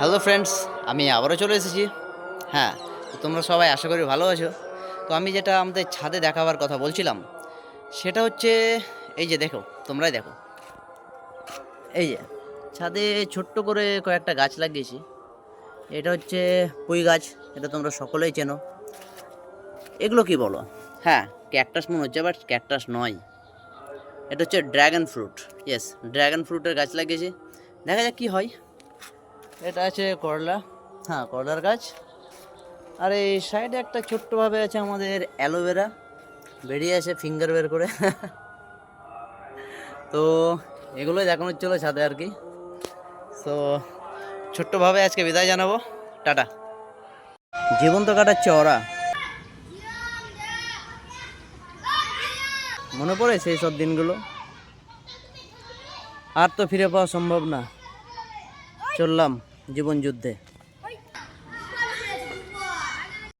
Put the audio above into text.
Hello friends, আমি আবারও চলে এসেছি। হ্যাঁ, তো তোমরা সবাই আশা করি ভালো আছো। তো আমি যেটা আমাদের ছাদে দেখাবার কথা বলছিলাম, সেটা হচ্ছে এই যে দেখো, তোমরাই দেখো, এই যে ছাদে ছোট্ট করে কয়েকটা গাছ লাগিয়েছি। এটা হচ্ছে পুঁই গাছ, এটা তোমরা সকলেই চেনো। এগুলো কি বলো? হ্যাঁ, ক্যাকটাস মনে হচ্ছে, বাট ক্যাকটাস নয়। এটা হচ্ছে ড্র্যাগন ফ্রুট। ইয়েস, ড্র্যাগন ফ্রুটের গাছ লাগিয়েছি। দেখা যাক কী হয়। এটা আছে করলা, হ্যাঁ করলার গাছ। আর এই সাইডে একটা ছোট্টভাবে আছে আমাদের অ্যালোভেরা, বেরিয়ে আছে ফিঙ্গার বের করে। তো এগুলোই দেখানো ছিল ছাদে আর কি। তো ছোট্টভাবে আজকে বিদায় জানাবো, টাটা। জীবন তো কাটাচ্ছে ওরা, মনে পড়ে সেই সব দিনগুলো, আর তো ফিরে পাওয়া সম্ভব না। চললাম জীবন যুদ্ধে।